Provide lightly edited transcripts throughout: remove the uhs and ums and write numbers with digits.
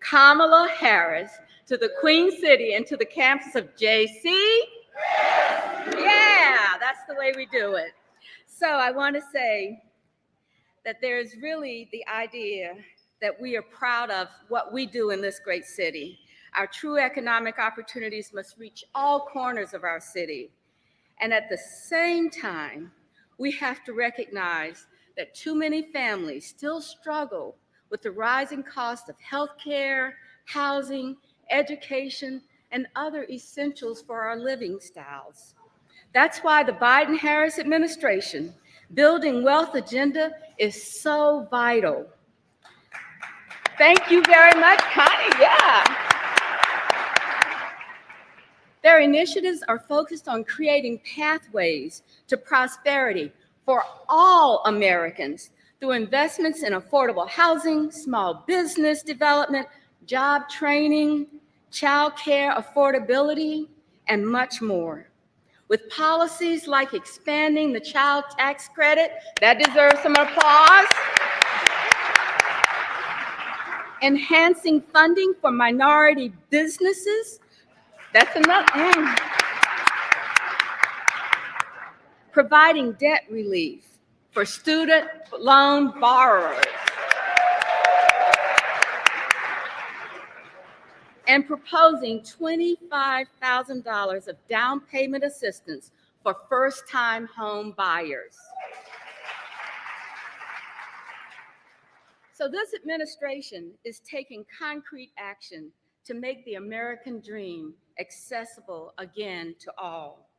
Kamala Harris to the Queen City and to the campus of JC. Yeah, that's the way we do it. So I want to say that there's really the idea that we are proud of what we do in this great city. Our true economic opportunities must reach all corners of our city. And at the same time, we have to recognize that too many families still struggle with the rising cost of healthcare, housing, education, and other essentials for our living styles. That's why the Biden-Harris administration building wealth agenda is so vital. Thank you very much, Connie. Yeah. Their initiatives are focused on creating pathways to prosperity for all Americans through investments in affordable housing, small business development, job training, child care affordability, and much more. With policies like expanding the child tax credit, that deserves some applause, enhancing funding for minority businesses, that's another, providing debt relief for student loan borrowers, and proposing $25,000 of down payment assistance for first-time home buyers. So this administration is taking concrete action to make the American dream accessible again to all.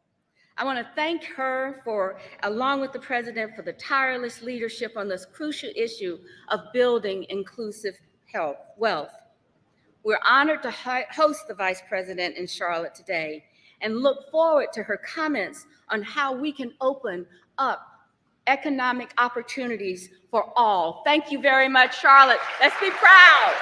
I want to thank her for, along with the president, for the tireless leadership on this crucial issue of building inclusive wealth. We're honored to host the Vice President in Charlotte today and look forward to her comments on how we can open up economic opportunities for all. Thank you very much, Charlotte. Let's be proud.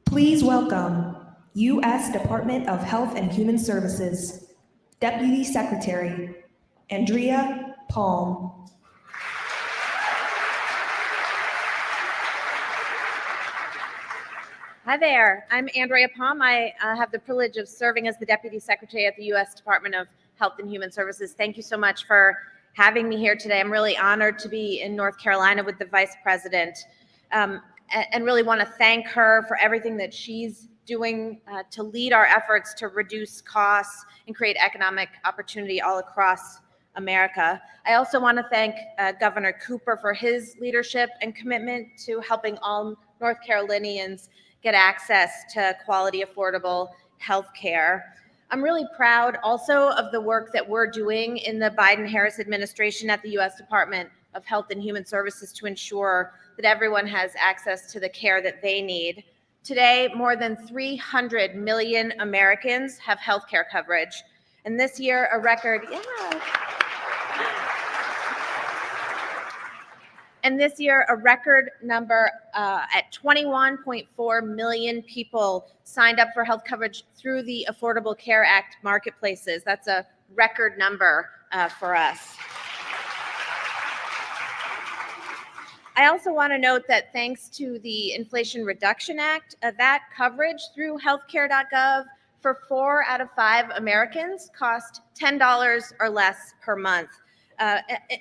Please welcome U.S. Department of Health and Human Services, Deputy Secretary, Andrea Palm. Hi there, I'm Andrea Palm. I have the privilege of serving as the Deputy Secretary at the U.S. Department of Health and Human Services. Thank you so much for having me here today. I'm really honored to be in North Carolina with the Vice President, and really want to thank her for everything that she's doing to lead our efforts to reduce costs and create economic opportunity all across America. I also want to thank Governor Cooper for his leadership and commitment to helping all North Carolinians get access to quality, affordable health care. I'm really proud also of the work that we're doing in the Biden-Harris administration at the U.S. Department of Health and Human Services to ensure that everyone has access to the care that they need. Today, more than 300 million Americans have health care coverage. And this year, a record, number at 21.4 million people signed up for health coverage through the Affordable Care Act marketplaces. That's a record number for us. I also want to note that thanks to the Inflation Reduction Act, that coverage through healthcare.gov for 4 out of 5 Americans cost $10 or less per month.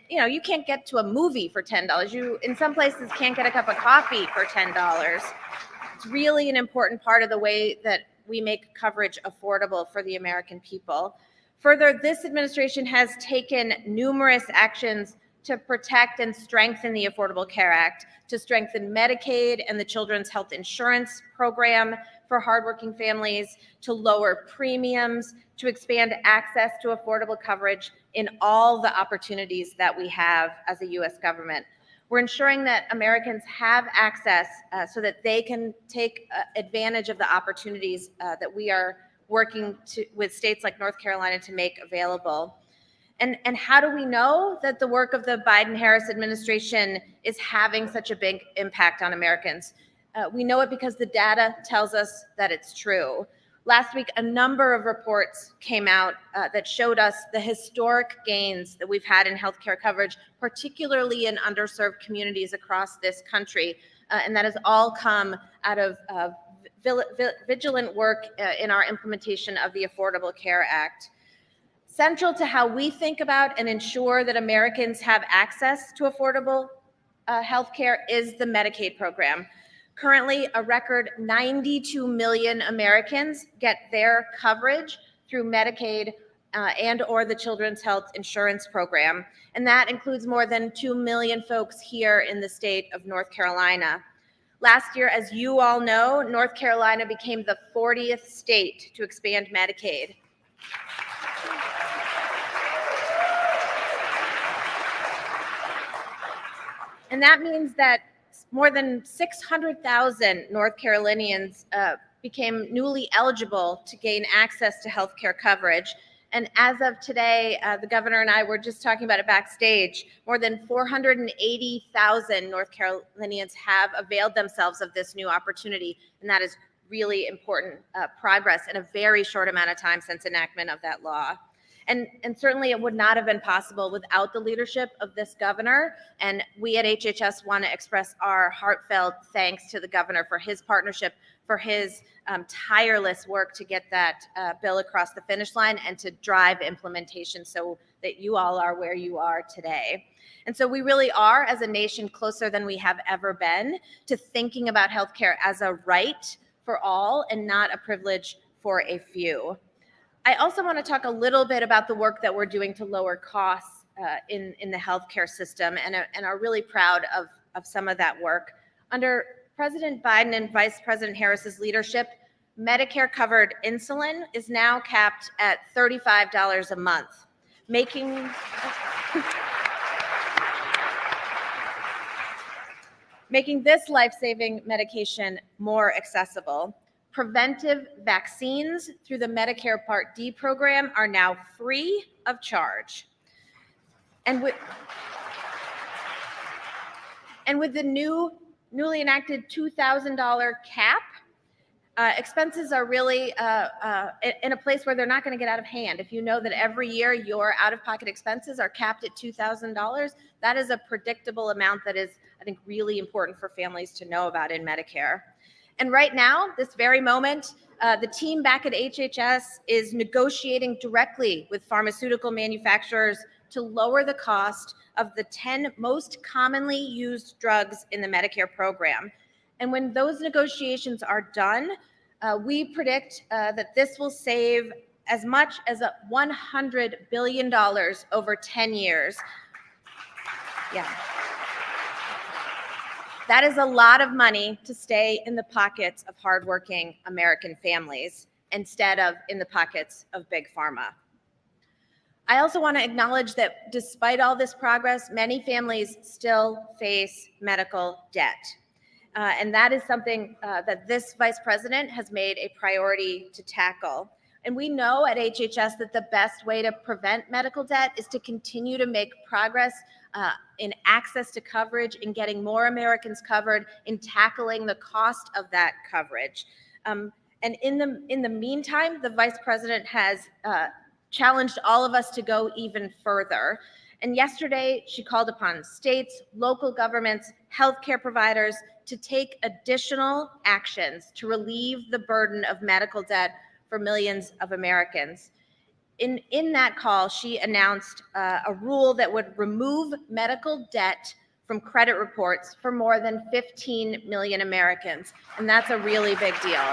You can't get to a movie for $10. You, in some places, can't get a cup of coffee for $10. It's really an important part of the way that we make coverage affordable for the American people. Further, this administration has taken numerous actions to protect and strengthen the Affordable Care Act, to strengthen Medicaid and the Children's Health Insurance Program for hardworking families, to lower premiums, to expand access to affordable coverage in all the opportunities that we have as a U.S. government. We're ensuring that Americans have access so that they can take advantage of the opportunities that we are working with states like North Carolina to make available. And how do we know that the work of the Biden-Harris administration is having such a big impact on Americans? We know it because the data tells us that it's true. Last week, a number of reports came out that showed us the historic gains that we've had in healthcare coverage, particularly in underserved communities across this country. And that has all come out of vigilant work in our implementation of the Affordable Care Act. Central to how we think about and ensure that Americans have access to affordable health care is the Medicaid program. Currently, a record 92 million Americans get their coverage through Medicaid and or the Children's Health Insurance Program, and that includes more than 2 million folks here in the state of North Carolina. Last year, as you all know, North Carolina became the 40th state to expand Medicaid. And that means that more than 600,000 North Carolinians became newly eligible to gain access to health care coverage. And as of today, the governor and I were just talking about it backstage, more than 480,000 North Carolinians have availed themselves of this new opportunity. And that is really important progress in a very short amount of time since enactment of that law. And certainly it would not have been possible without the leadership of this governor. And we at HHS want to express our heartfelt thanks to the governor for his partnership, for his tireless work to get that bill across the finish line and to drive implementation so that you all are where you are today. And so we really are, as a nation, closer than we have ever been to thinking about healthcare as a right for all and not a privilege for a few. I also want to talk a little bit about the work that we're doing to lower costs in the healthcare system and are really proud of some of that work. Under President Biden and Vice President Harris's leadership, Medicare covered insulin is now capped at $35 a month, making this life-saving medication more accessible. Preventive vaccines through the Medicare Part D program are now free of charge. And with the newly enacted $2,000 cap, expenses are really in a place where they're not going to get out of hand. If you know that every year your out-of-pocket expenses are capped at $2,000, that is a predictable amount that is, I think, really important for families to know about in Medicare. And right now, this very moment, the team back at HHS is negotiating directly with pharmaceutical manufacturers to lower the cost of the 10 most commonly used drugs in the Medicare program. And when those negotiations are done, we predict that this will save as much as $100 billion over 10 years. Yeah. That is a lot of money to stay in the pockets of hardworking American families instead of in the pockets of big pharma. I also want to acknowledge that despite all this progress, many families still face medical debt. And that is something that this vice president has made a priority to tackle. And we know at HHS that the best way to prevent medical debt is to continue to make progress in access to coverage, in getting more Americans covered, in tackling the cost of that coverage. And in the meantime, the vice president has challenged all of us to go even further. And yesterday, she called upon states, local governments, healthcare providers to take additional actions to relieve the burden of medical debt for millions of Americans. In that call, she announced a rule that would remove medical debt from credit reports for more than 15 million Americans. And that's a really big deal.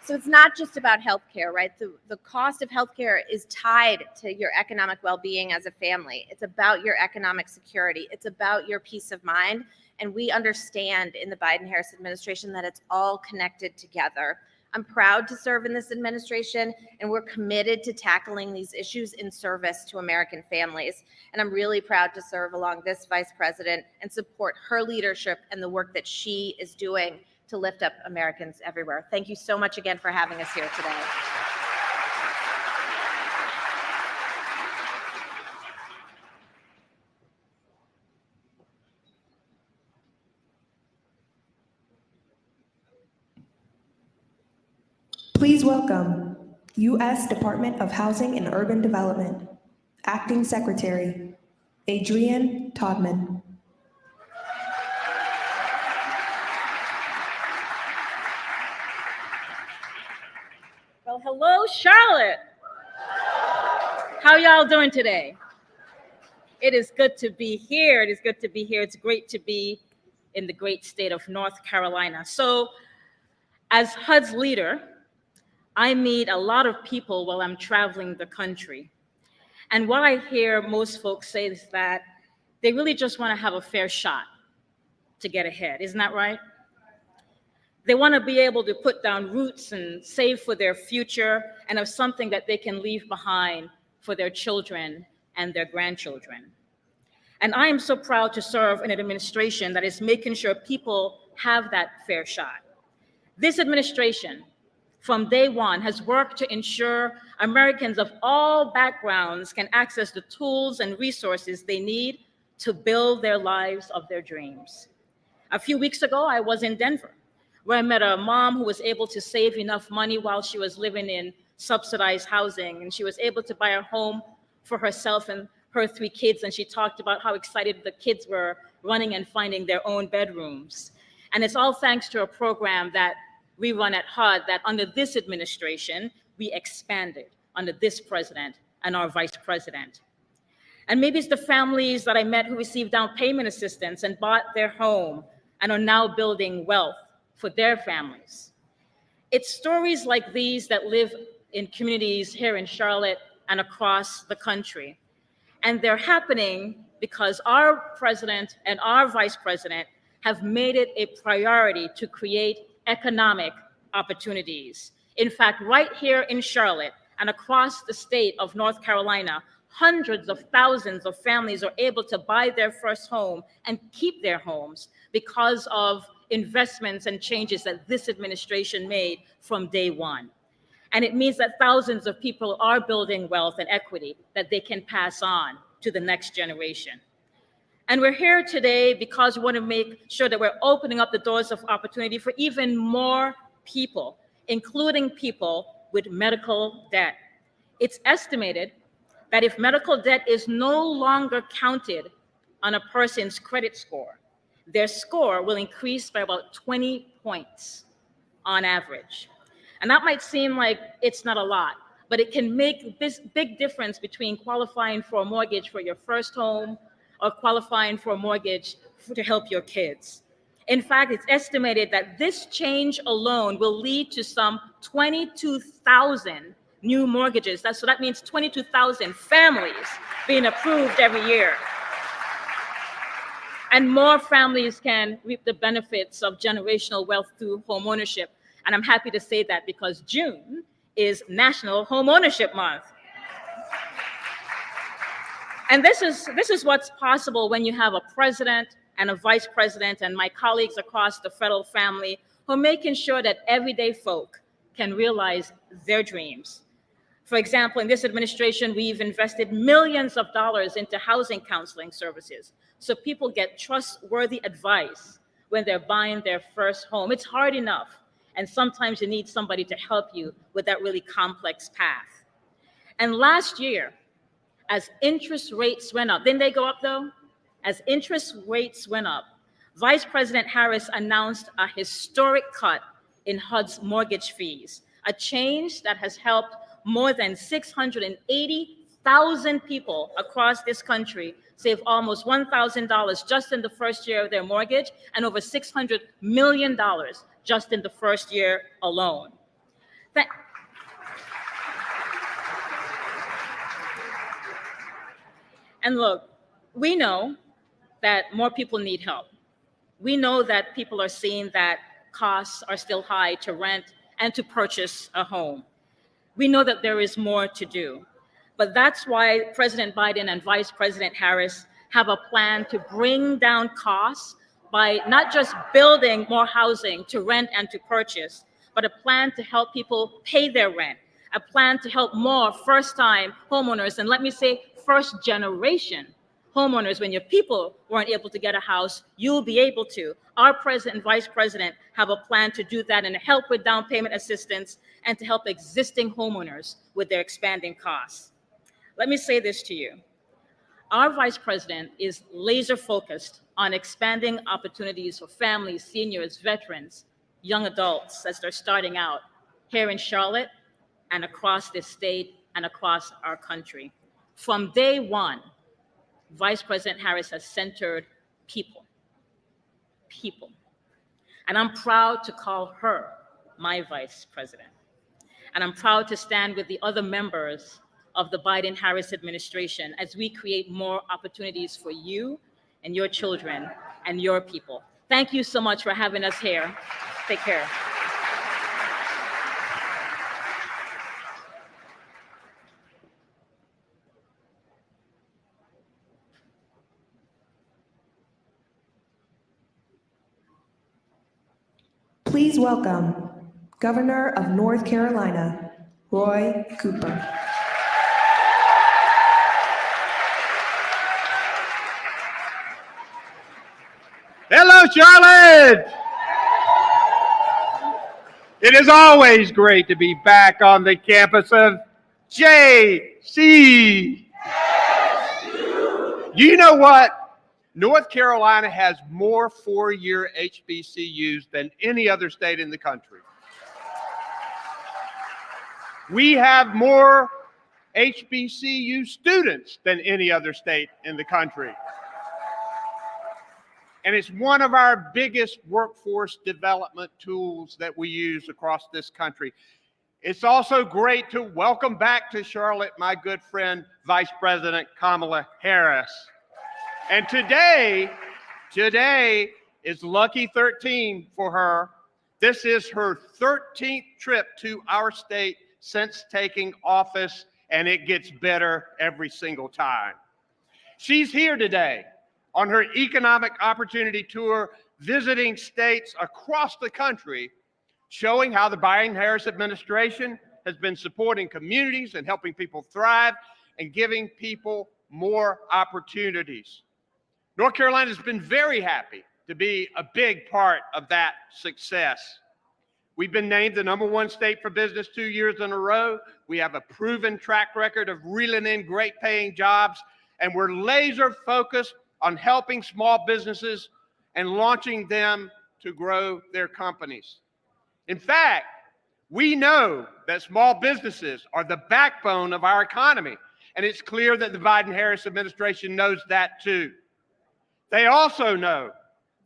So it's not just about healthcare, right? The cost of healthcare is tied to your economic well-being as a family. It's about your economic security. It's about your peace of mind. And we understand in the Biden-Harris administration that it's all connected together. I'm proud to serve in this administration, and we're committed to tackling these issues in service to American families. And I'm really proud to serve along this vice president and support her leadership and the work that she is doing to lift up Americans everywhere. Thank you so much again for having us here today. Please welcome U.S. Department of Housing and Urban Development, Acting Secretary, Adrienne Todman. Well, hello, Charlotte. How y'all doing today? It is good to be here. It is good to be here. It's great to be in the great state of North Carolina. So, as HUD's leader, I meet a lot of people while I'm traveling the country. And what I hear most folks say is that they really just want to have a fair shot to get ahead. Isn't that right? They want to be able to put down roots and save for their future and have something that they can leave behind for their children and their grandchildren. And I am so proud to serve in an administration that is making sure people have that fair shot. This administration, from day one, has worked to ensure Americans of all backgrounds can access the tools and resources they need to build their lives of their dreams. A few weeks ago, I was in Denver, where I met a mom who was able to save enough money while she was living in subsidized housing, and she was able to buy a home for herself and her 3 kids, and she talked about how excited the kids were running and finding their own bedrooms. And it's all thanks to a program that we run at HUD that under this administration, we expanded under this president and our vice president. And maybe it's the families that I met who received down payment assistance and bought their home and are now building wealth for their families. It's stories like these that live in communities here in Charlotte and across the country. And they're happening because our president and our vice president have made it a priority to create economic opportunities. In fact, right here in Charlotte and across the state of North Carolina, hundreds of thousands of families are able to buy their first home and keep their homes because of investments and changes that this administration made from day one. And it means that thousands of people are building wealth and equity that they can pass on to the next generation. And we're here today because we want to make sure that we're opening up the doors of opportunity for even more people, including people with medical debt. It's estimated that if medical debt is no longer counted on a person's credit score, their score will increase by about 20 points on average. And that might seem like it's not a lot, but it can make this big difference between qualifying for a mortgage for your first home or qualifying for a mortgage to help your kids. In fact, it's estimated that this change alone will lead to some 22,000 new mortgages. So that means 22,000 families being approved every year. And more families can reap the benefits of generational wealth through homeownership. And I'm happy to say that because June is National Homeownership Month. And this is what's possible when you have a president and a vice president and my colleagues across the federal family who are making sure that everyday folk can realize their dreams. For example, in this administration, we've invested millions of dollars into housing counseling services so people get trustworthy advice when they're buying their first home. It's hard enough, and sometimes you need somebody to help you with that really complex path. And last year, as interest rates went up, didn't they go up though? As interest rates went up, Vice President Harris announced a historic cut in HUD's mortgage fees, a change that has helped more than 680,000 people across this country save almost $1,000 just in the first year of their mortgage and over $600 million just in the first year alone. And look, we know that more people need help. We know that people are seeing that costs are still high to rent and to purchase a home. We know that there is more to do. But that's why President Biden and Vice President Harris have a plan to bring down costs by not just building more housing to rent and to purchase, but a plan to help people pay their rent, a plan to help more first-time homeowners, and let me say first-generation Homeowners, when your people weren't able to get a house, you'll be able to. Our president and vice president have a plan to do that and to help with down payment assistance and to help existing homeowners with their expanding costs. Let me say this to you. Our vice president is laser focused on expanding opportunities for families, seniors, veterans, young adults as they're starting out here in Charlotte and across this state and across our country. From day one, Vice President Harris has centered people. People. And I'm proud to call her my vice president. And I'm proud to stand with the other members of the Biden-Harris administration as we create more opportunities for you and your children and your people. Thank you so much for having us here. Take care. Please welcome Governor of North Carolina, Roy Cooper. Hello, Charlotte! It is always great to be back on the campus of JC. You know what? North Carolina has more four-year HBCUs than any other state in the country. We have more HBCU students than any other state in the country. And it's one of our biggest workforce development tools that we use across this country. It's also great to welcome back to Charlotte my good friend, Vice President Kamala Harris. And today is lucky 13 for her. This is her 13th trip to our state since taking office, and it gets better every single time. She's here today on her economic opportunity tour, visiting states across the country, showing how the Biden-Harris administration has been supporting communities and helping people thrive and giving people more opportunities. North Carolina has been very happy to be a big part of that success. We've been named the #1 state for business 2 years in a row. We have a proven track record of reeling in great paying jobs, and we're laser focused on helping small businesses and launching them to grow their companies. In fact, we know that small businesses are the backbone of our economy, and it's clear that the Biden-Harris administration knows that too. They also know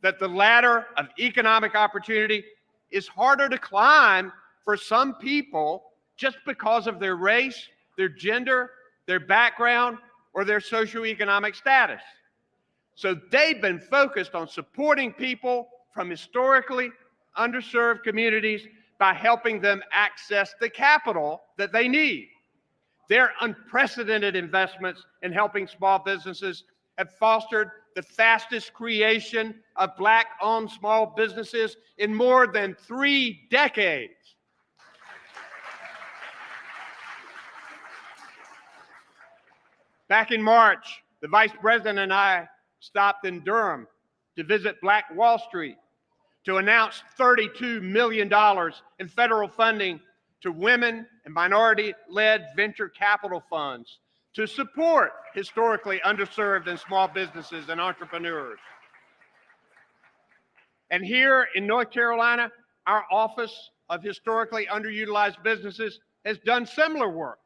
that the ladder of economic opportunity is harder to climb for some people just because of their race, their gender, their background, or their socioeconomic status. So they've been focused on supporting people from historically underserved communities by helping them access the capital that they need. Their unprecedented investments in helping small businesses have fostered the fastest creation of Black-owned small businesses in more than 3 decades. Back in March, the Vice President and I stopped in Durham to visit Black Wall Street to announce $32 million in federal funding to women and minority-led venture capital funds to support historically underserved and small businesses and entrepreneurs. And here in North Carolina, our Office of Historically Underutilized Businesses has done similar work.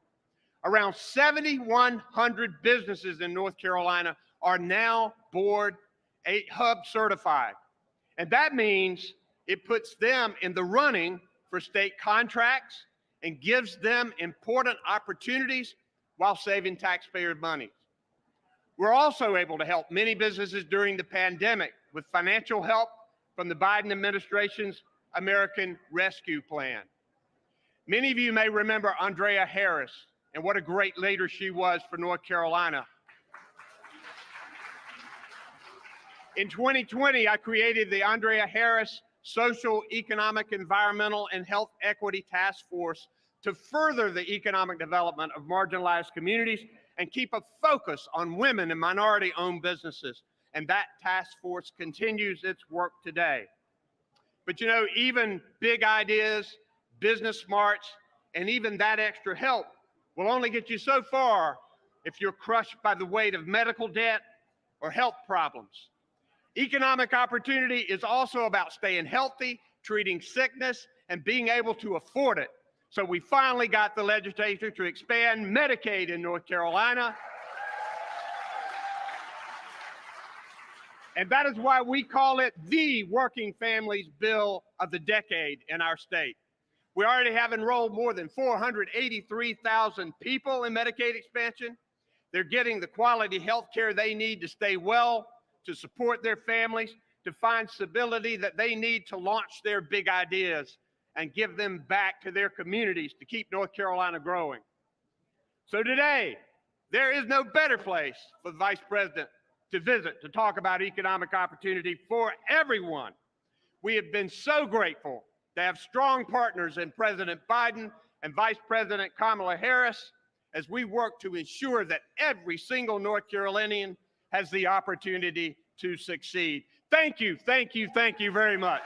Around 7,100 businesses in North Carolina are now Board 8 Hub certified. And that means it puts them in the running for state contracts and gives them important opportunities while saving taxpayer money. We're also able to help many businesses during the pandemic with financial help from the Biden administration's American Rescue Plan. Many of you may remember Andrea Harris and what a great leader she was for North Carolina. In 2020, I created the Andrea Harris Social, Economic, Environmental, and Health Equity Task Force to further the economic development of marginalized communities and keep a focus on women and minority-owned businesses. And that task force continues its work today. But you know, even big ideas, business smarts, and even that extra help will only get you so far if you're crushed by the weight of medical debt or health problems. Economic opportunity is also about staying healthy, treating sickness, and being able to afford it. So we finally got the legislature to expand Medicaid in North Carolina. And that is why we call it the Working Families Bill of the Decade in our state. We already have enrolled more than 483,000 people in Medicaid expansion. They're getting the quality health care they need to stay well, to support their families, to find stability that they need to launch their big ideas and give them back to their communities to keep North Carolina growing. So today, there is no better place for the Vice President to visit to talk about economic opportunity for everyone. We have been so grateful to have strong partners in President Biden and Vice President Kamala Harris as we work to ensure that every single North Carolinian has the opportunity to succeed. Thank you, thank you, thank you very much.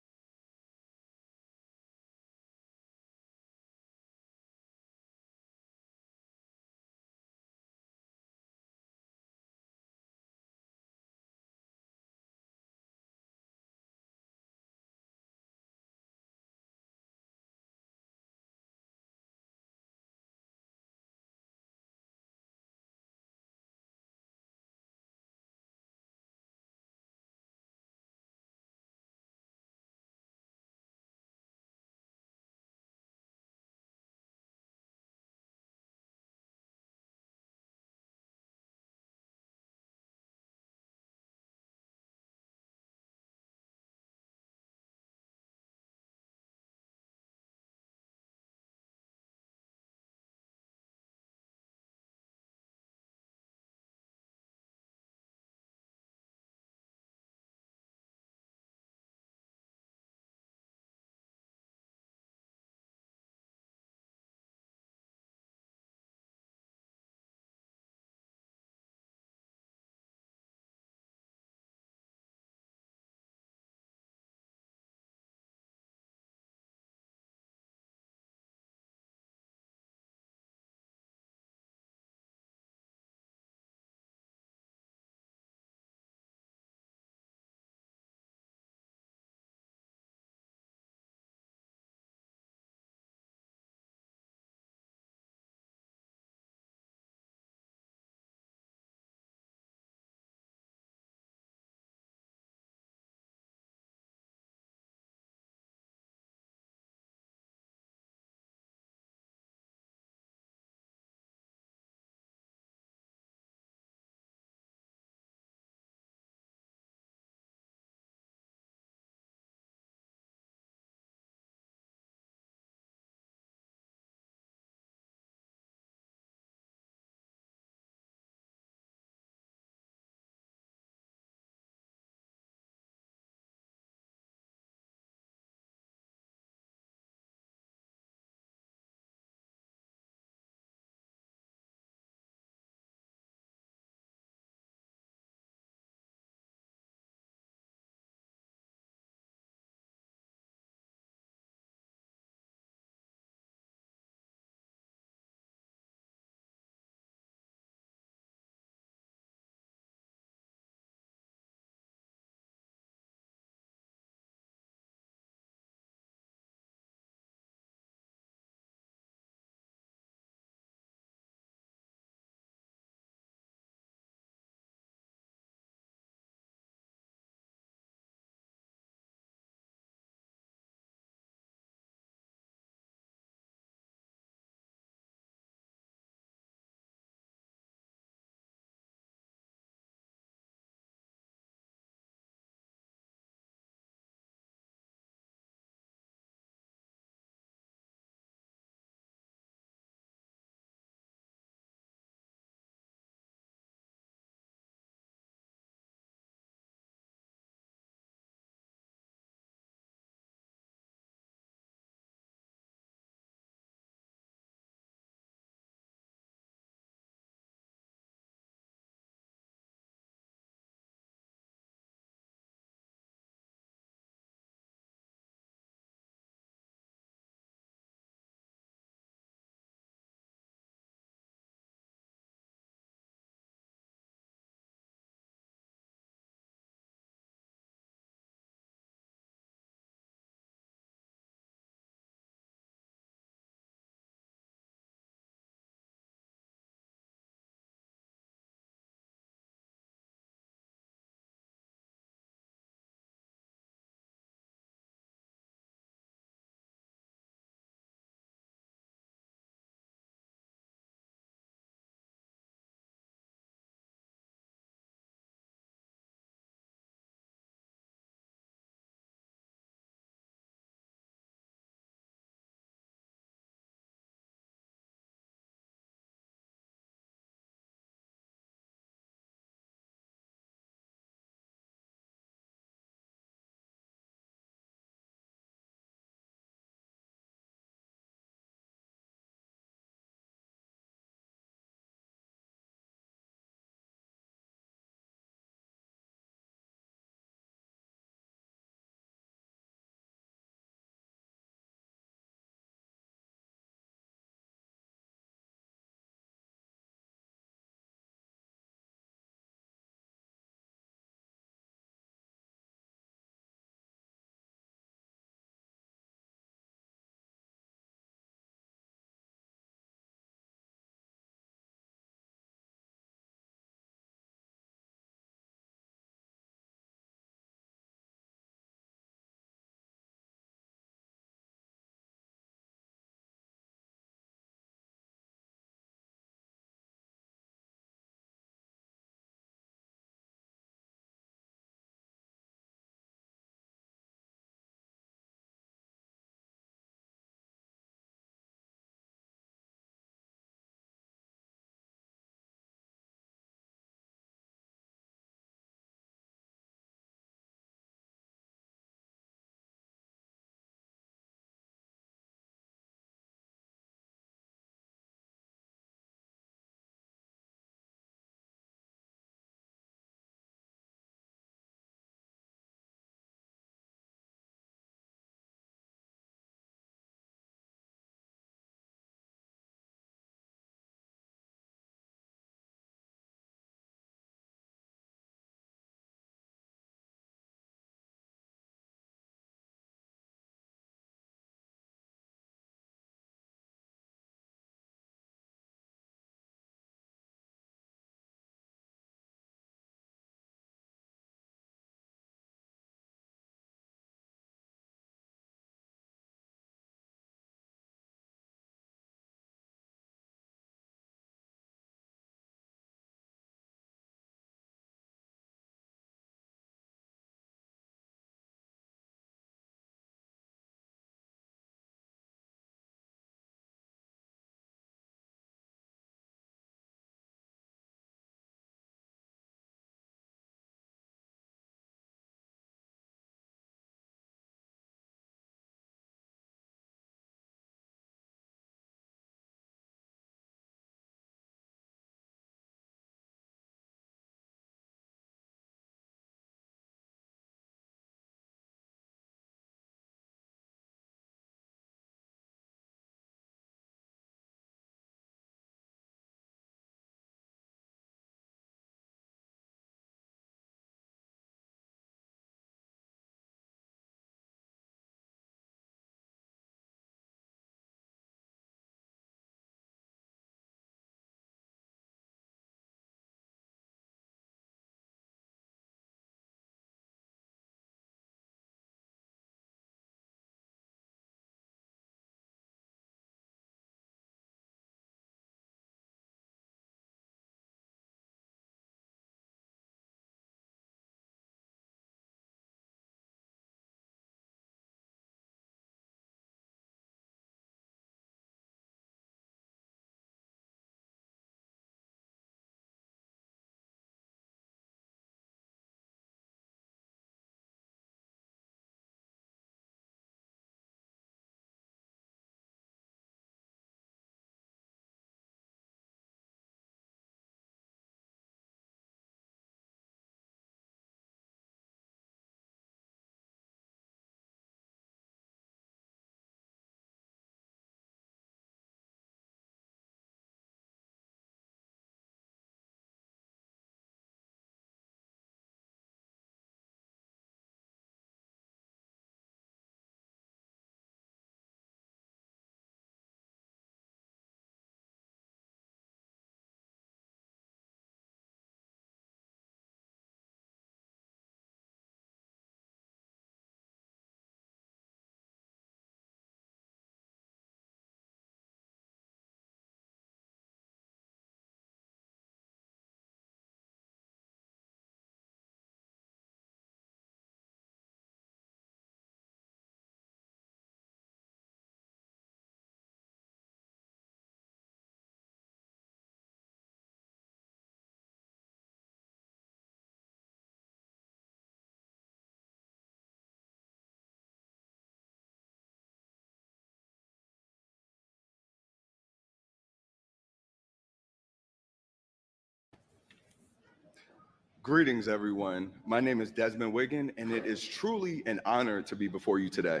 Greetings, everyone. My name is Desmond Wiggin, and it is truly an honor to be before you today.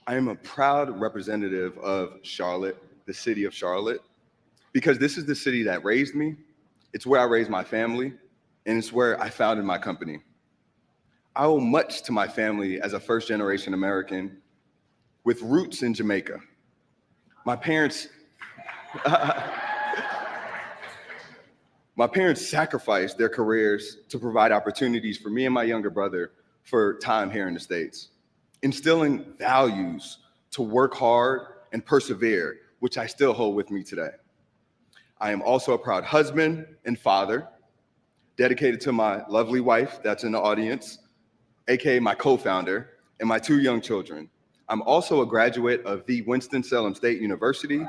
I am a proud representative of Charlotte, the city of Charlotte, because this is the city that raised me, it's where I raised my family, and it's where I founded my company. I owe much to my family as a first-generation American with roots in Jamaica. My parents sacrificed their careers to provide opportunities for me and my younger brother for time here in the States, instilling values to work hard and persevere, which I still hold with me today. I am also a proud husband and father, dedicated to my lovely wife that's in the audience, AKA my co-founder, and my 2 young children. I'm also a graduate of the Winston-Salem State University,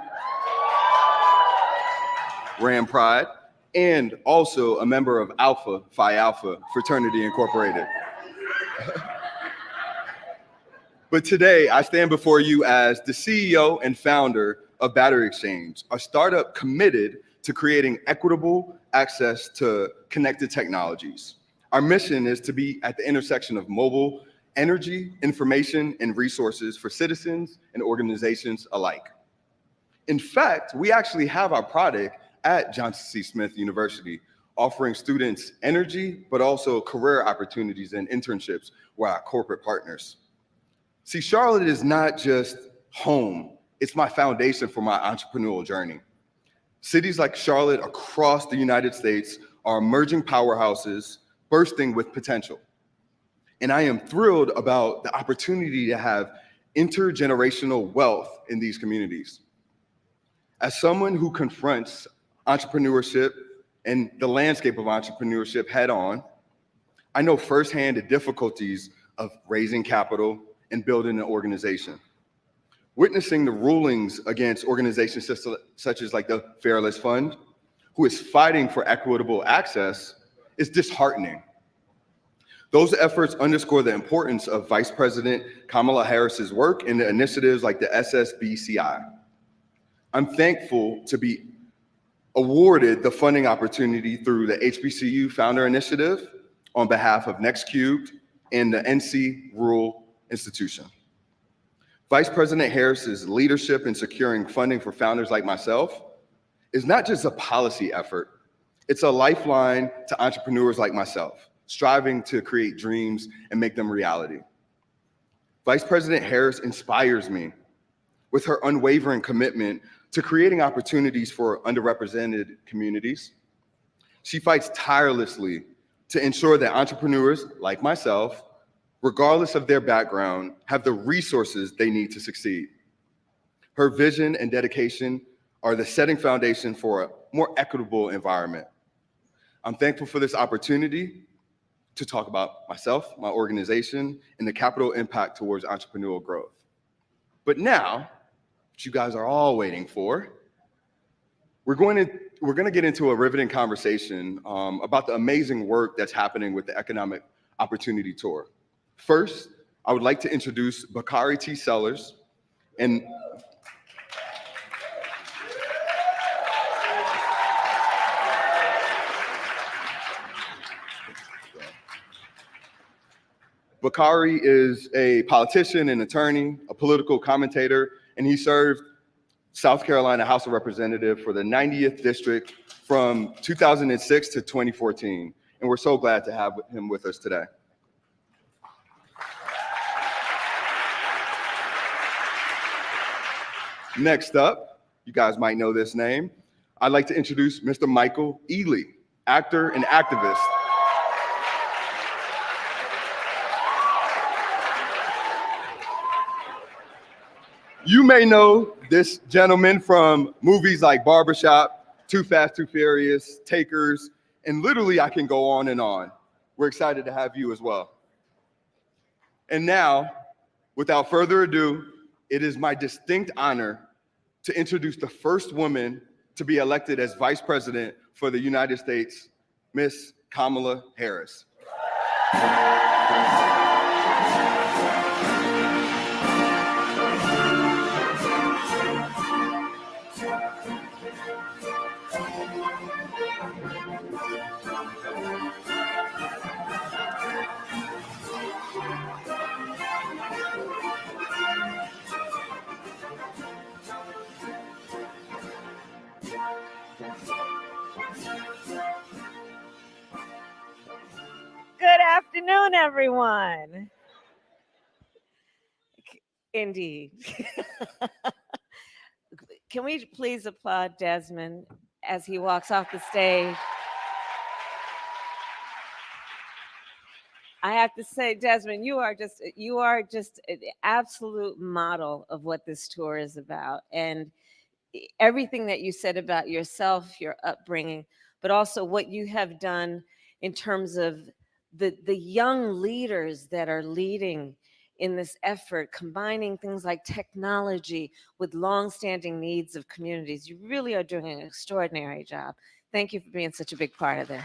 Ram Pride, and also a member of Alpha Phi Alpha Fraternity Incorporated. But today, I stand before you as the CEO and founder of Battery Exchange, a startup committed to creating equitable access to connected technologies. Our mission is to be at the intersection of mobile, energy, information, and resources for citizens and organizations alike. In fact, we actually have our product at Johnson C. Smith University, offering students energy, but also career opportunities and internships with our corporate partners. See, Charlotte is not just home, it's my foundation for my entrepreneurial journey. Cities like Charlotte across the United States are emerging powerhouses bursting with potential. And I am thrilled about the opportunity to have intergenerational wealth in these communities. As someone who confronts entrepreneurship and the landscape of entrepreneurship head on, I know firsthand the difficulties of raising capital and building an organization. Witnessing the rulings against organizations such as like the Fairless Fund, who is fighting for equitable access, is disheartening. Those efforts underscore the importance of Vice President Kamala Harris's work in the initiatives like the SSBCI. I'm thankful to be awarded the funding opportunity through the HBCU Founder Initiative on behalf of NextCubed and the NC Rural Institution. Vice President Harris's leadership in securing funding for founders like myself is not just a policy effort, it's a lifeline to entrepreneurs like myself, striving to create dreams and make them reality. Vice President Harris inspires me with her unwavering commitment to creating opportunities for underrepresented communities. She fights tirelessly to ensure that entrepreneurs like myself, regardless of their background, have the resources they need to succeed. Her vision and dedication are the setting foundation for a more equitable environment. I'm thankful for this opportunity to talk about myself, my organization, and the capital impact towards entrepreneurial growth. But now, what you guys are all waiting for, we're going to get into a riveting conversation about the amazing work that's happening with the Economic Opportunity Tour. First, I would like to introduce Bakari T. Sellers and Bakari is a politician, an attorney, a political commentator, and he served South Carolina House of Representative for the 90th District from 2006 to 2014. And we're so glad to have him with us today. Next up, you guys might know this name. I'd like to introduce Mr. Michael Ealy, actor and activist. You may know this gentleman from movies like Barbershop, Too Fast, Too Furious, Takers, and literally I can go on and on. We're excited to have you as well. And now, without further ado, it is my distinct honor to introduce the first woman to be elected as Vice President for the United States, Miss Kamala Harris. Good afternoon, everyone. Indeed. Can we please applaud Desmond as he walks off the stage? I have to say, Desmond, you are just an absolute model of what this tour is about. And everything that you said about yourself, your upbringing, but also what you have done in terms of the young leaders that are leading in this effort, combining things like technology with longstanding needs of communities. You really are doing an extraordinary job. Thank you for being such a big part of this.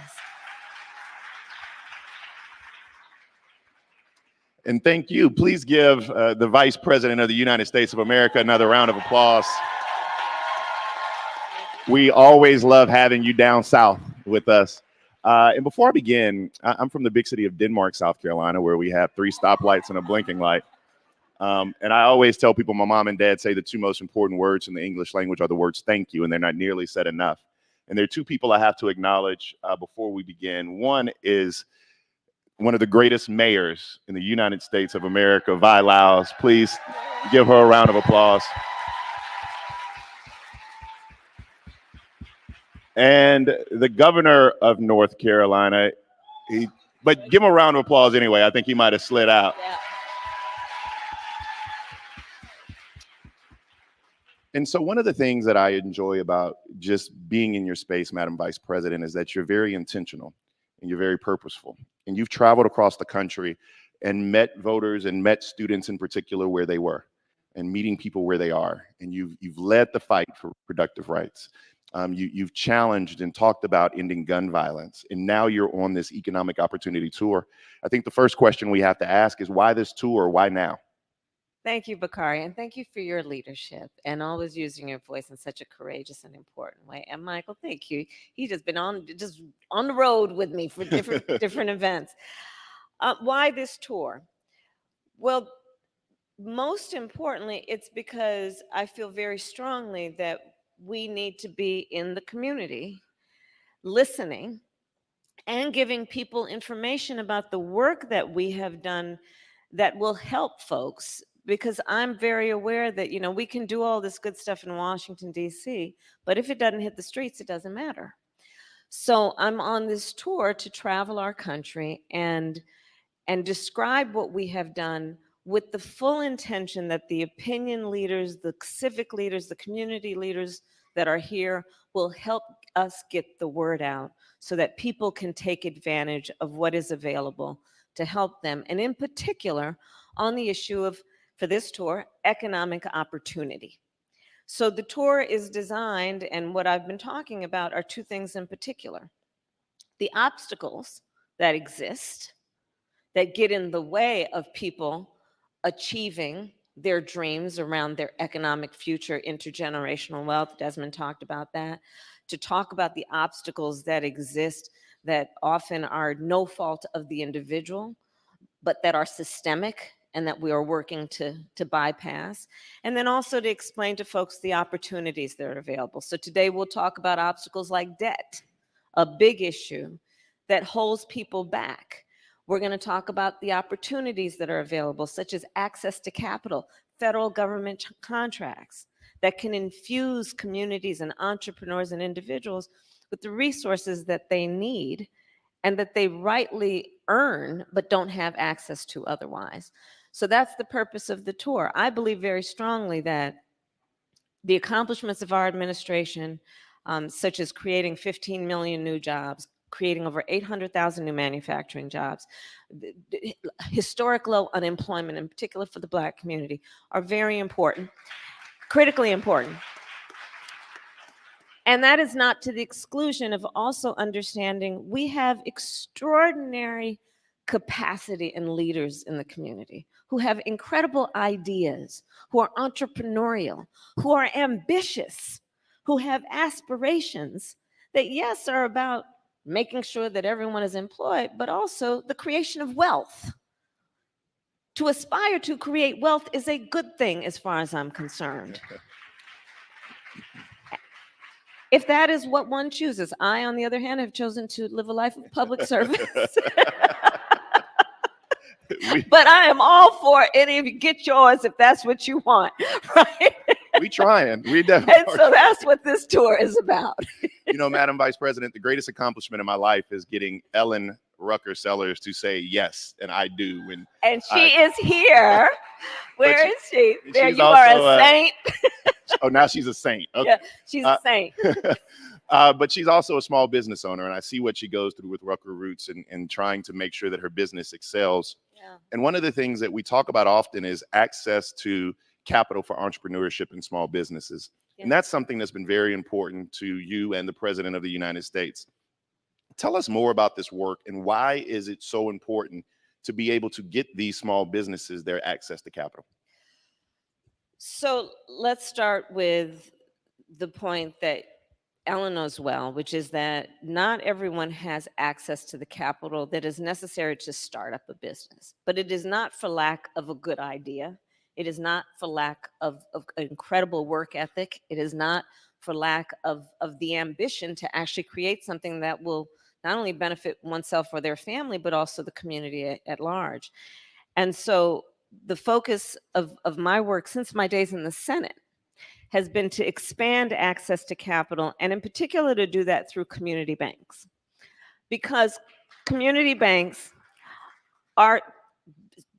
And thank you. Please give the Vice President of the United States of America another round of applause. We always love having you down south with us. And before I begin, I'm from the big city of Denmark, South Carolina, where we have 3 stoplights and a blinking light. And I always tell people my mom and dad say the 2 most important words in the English language are the words thank you, and they're not nearly said enough. And there are 2 people I have to acknowledge before we begin. One is one of the greatest mayors in the United States of America, Vi Laus. Please give her a round of applause. And the governor of North Carolina, but give him a round of applause anyway. I think he might have slid out. Yeah. And so one of the things that I enjoy about just being in your space, Madam Vice President, is that you're very intentional and you're very purposeful. And you've traveled across the country and met voters and met students in particular where they were and meeting people where they are. And you've led the fight for reproductive rights. You've challenged and talked about ending gun violence. And now you're on this economic opportunity tour. I think the first question we have to ask is why this tour? Why now? Thank you, Bakari, and thank you for your leadership and always using your voice in such a courageous and important way. And Michael, thank you. He's just been on the road with me for different events. Why this tour? Well, most importantly, it's because I feel very strongly that we need to be in the community, listening, and giving people information about the work that we have done that will help folks. Because I'm very aware that, we can do all this good stuff in Washington, D.C., but if it doesn't hit the streets, it doesn't matter. So I'm on this tour to travel our country and describe what we have done with the full intention that the opinion leaders, the civic leaders, the community leaders that are here will help us get the word out so that people can take advantage of what is available to help them. And in particular, on the issue of, for this tour, economic opportunity. So the tour is designed, and what I've been talking about are 2 things in particular. The obstacles that exist that get in the way of people achieving their dreams around their economic future, intergenerational wealth. Desmond talked about that. To talk about the obstacles that exist that often are no fault of the individual, but that are systemic and that we are working to bypass. And then also to explain to folks the opportunities that are available. So today we'll talk about obstacles like debt, a big issue that holds people back. We're going to talk about the opportunities that are available, such as access to capital, federal government contracts that can infuse communities and entrepreneurs and individuals with the resources that they need and that they rightly earn but don't have access to otherwise. So that's the purpose of the tour. I believe very strongly that the accomplishments of our administration, such as creating 15 million new jobs, creating over 800,000 new manufacturing jobs, historic low unemployment, in particular for the Black community, are very important, critically important. And that is not to the exclusion of also understanding we have extraordinary capacity and leaders in the community who have incredible ideas, who are entrepreneurial, who are ambitious, who have aspirations that, yes, are about making sure that everyone is employed, but also the creation of wealth. To aspire to create wealth is a good thing as far as I'm concerned. if that is what one chooses. I, on the other hand, have chosen to live a life of public service. But I am all for any of you. Get yours if that's what you want, right? We trying. We definitely. And so that's what this tour is about. You know, Madam Vice President, the greatest accomplishment in my life is getting Ellen Rucker Sellers to say yes, and I do. And she is here. Where is she? There, she's you are also, a saint. Oh, now she's a saint. Okay. Yeah, she's a saint. But she's also a small business owner, and I see what she goes through with Rucker Roots and trying to make sure that her business excels. Yeah. And one of the things that we talk about often is access to capital for entrepreneurship and small businesses. Yeah. And that's something that's been very important to you and the President of the United States. Tell us more about this work and why is it so important to be able to get these small businesses their access to capital? So let's start with the point that Ellen knows well, which is that not everyone has access to the capital that is necessary to start up a business, but it is not for lack of a good idea. It is not for lack of incredible work ethic. It is not for lack of the ambition to actually create something that will not only benefit oneself or their family, but also the community at large. And so the focus of my work since my days in the Senate has been to expand access to capital, and in particular to do that through community banks. Because community banks are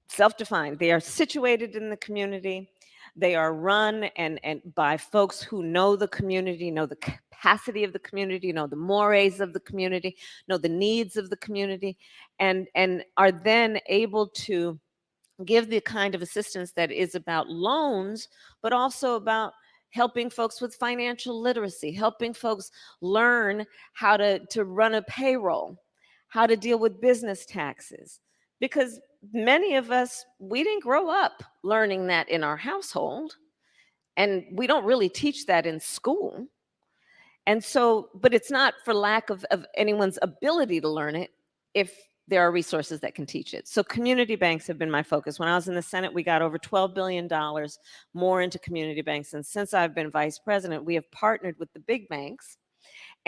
self-defined. They are situated in the community. They are run and by folks who know the community, know the capacity of the community, know the mores of the community, know the needs of the community, and are then able to give the kind of assistance that is about loans, but also about helping folks with financial literacy, helping folks learn how to run a payroll, how to deal with business taxes. Because many of us, we didn't grow up learning that in our household, and we don't really teach that in school. And so, but it's not for lack of anyone's ability to learn it if there are resources that can teach it. So community banks have been my focus. When I was in the Senate, we got over $12 billion more into community banks. And since I've been vice president, we have partnered with the big banks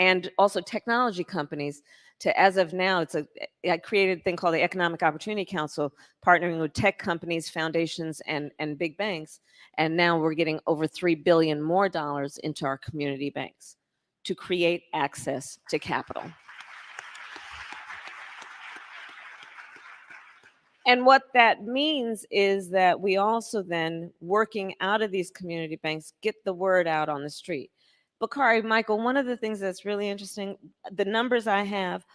and also technology companies to, as of now, I created a thing called the Economic Opportunity Council, partnering with tech companies, foundations, and big banks. And now we're getting over $3 billion more into our community banks to create access to capital. And what that means is that we also then, working out of these community banks, get the word out on the street. Bakari, Michael, one of the things that's really interesting, the numbers I have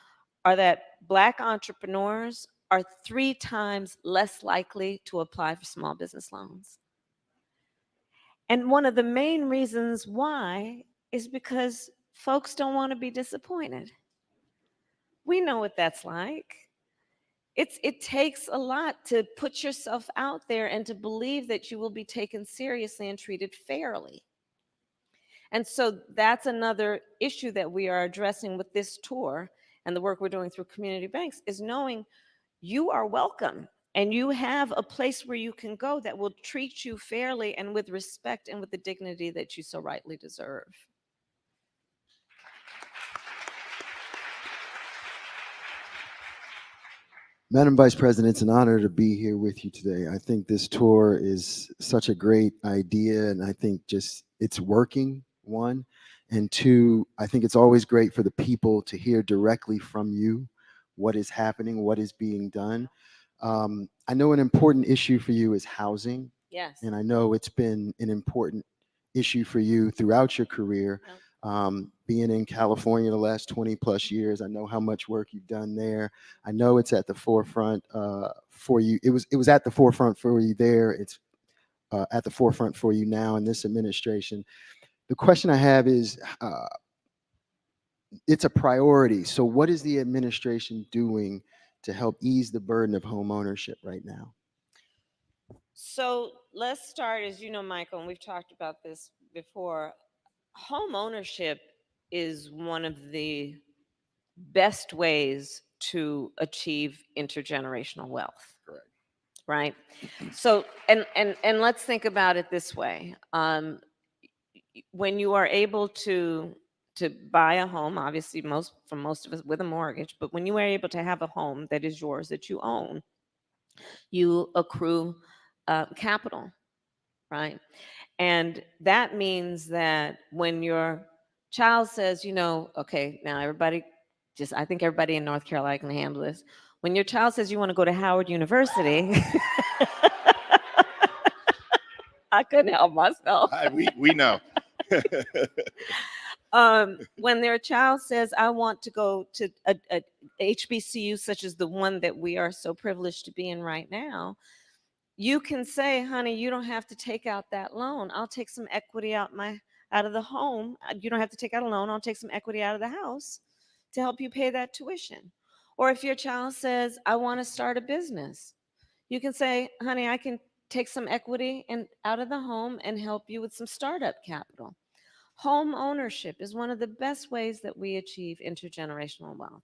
are that Black entrepreneurs are 3 times less likely to apply for small business loans. And one of the main reasons why is because folks don't want to be disappointed. We know what that's like. It takes a lot to put yourself out there and to believe that you will be taken seriously and treated fairly. And so that's another issue that we are addressing with this tour and the work we're doing through community banks, is knowing you are welcome and you have a place where you can go that will treat you fairly and with respect and with the dignity that you so rightly deserve. Madam Vice President, it's an honor to be here with you today. I think this tour is such a great idea, and I think just it's working, one. And two, I think it's always great for the people to hear directly from you what is happening, what is being done. I know an important issue for you is housing. Yes. And I know it's been an important issue for you throughout your career. Yep. Being in California the last 20 plus years, I know how much work you've done there. I know it's at the forefront for you. It was at the forefront for you there. It's at the forefront for you now in this administration. The question I have is, it's a priority. So what is the administration doing to help ease the burden of home ownership right now? So let's start, as you know, Michael, and we've talked about this before. Home ownership is one of the best ways to achieve intergenerational wealth. Correct. Right? So, and let's think about it this way. When you are able to to buy a home, obviously for most of us with a mortgage, but when you are able to have a home that is yours, that you own, you accrue capital, right? And that means that when your child says, okay, now everybody, I think everybody in North Carolina can handle this. When your child says you want to go to Howard University, I couldn't help myself. We know. When their child says, I want to go to a HBCU such as the one that we are so privileged to be in right now, you can say, honey, you don't have to take out that loan. I'll take some equity out of the home. You don't have to take out a loan. I'll take some equity out of the house to help you pay that tuition. Or if your child says, I want to start a business, you can say, honey, I can take some equity out of the home and help you with some startup capital. Home ownership is one of the best ways that we achieve intergenerational wealth.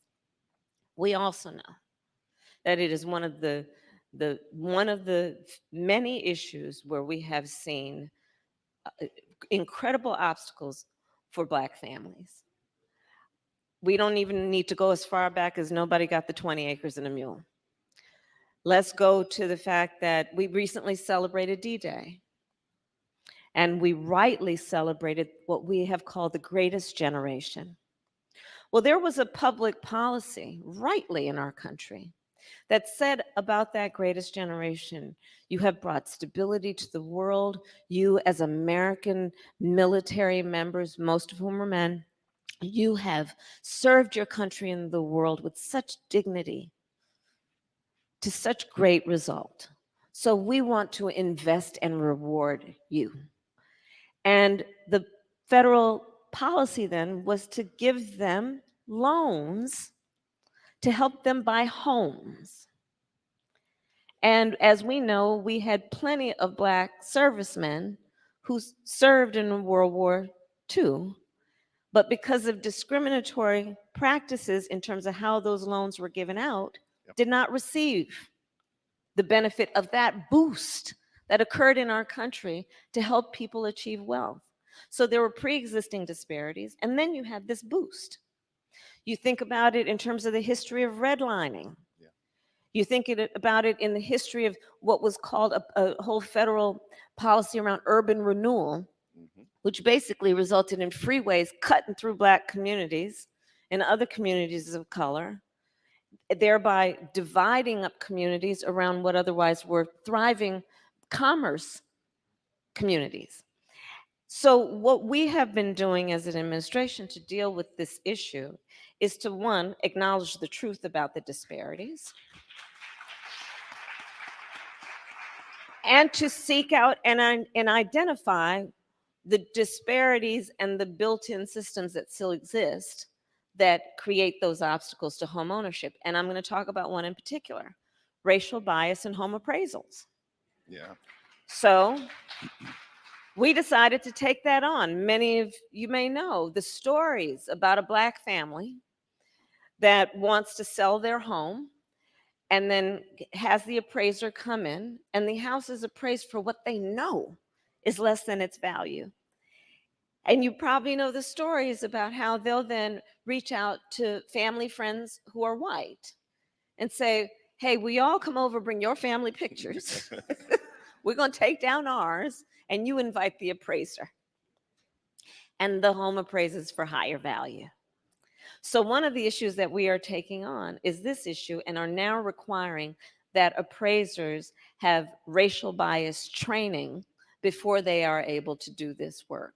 We also know that it is one of the many issues where we have seen incredible obstacles for Black families. We don't even need to go as far back as nobody got the 20 acres and a mule. Let's go to the fact that we recently celebrated D-Day. And we rightly celebrated what we have called the greatest generation. Well, there was a public policy, rightly in our country, that said about that greatest generation, you have brought stability to the world. You, as American military members, most of whom were men, you have served your country and the world with such dignity, to such great result. So we want to invest and reward you. And the federal policy then was to give them loans to help them buy homes. And as we know, we had plenty of Black servicemen who served in World War II, but because of discriminatory practices in terms of how those loans were given out, did not receive the benefit of that boost that occurred in our country to help people achieve wealth. So there were pre-existing disparities, and then you had this boost. You think about it in terms of the history of redlining. You think about it in the history of what was called a whole federal policy around urban renewal, which basically resulted in freeways cutting through Black communities and other communities of color, thereby dividing up communities around what otherwise were thriving commerce communities. So what we have been doing as an administration to deal with this issue is to, one, acknowledge the truth about the disparities, and to seek out and identify the disparities and the built-in systems that still exist that create those obstacles to home ownership. And I'm going to talk about one in particular, racial bias in home appraisals. Yeah. So we decided to take that on. Many of you may know the stories about a Black family that wants to sell their home and then has the appraiser come in, and the house is appraised for what they know is less than its value. And you probably know the stories about how they'll then reach out to family friends who are white and say, hey, we all come over, bring your family pictures. We're going to take down ours, and you invite the appraiser. And the home appraises for higher value. So one of the issues that we are taking on is this issue, and are now requiring that appraisers have racial bias training before they are able to do this work.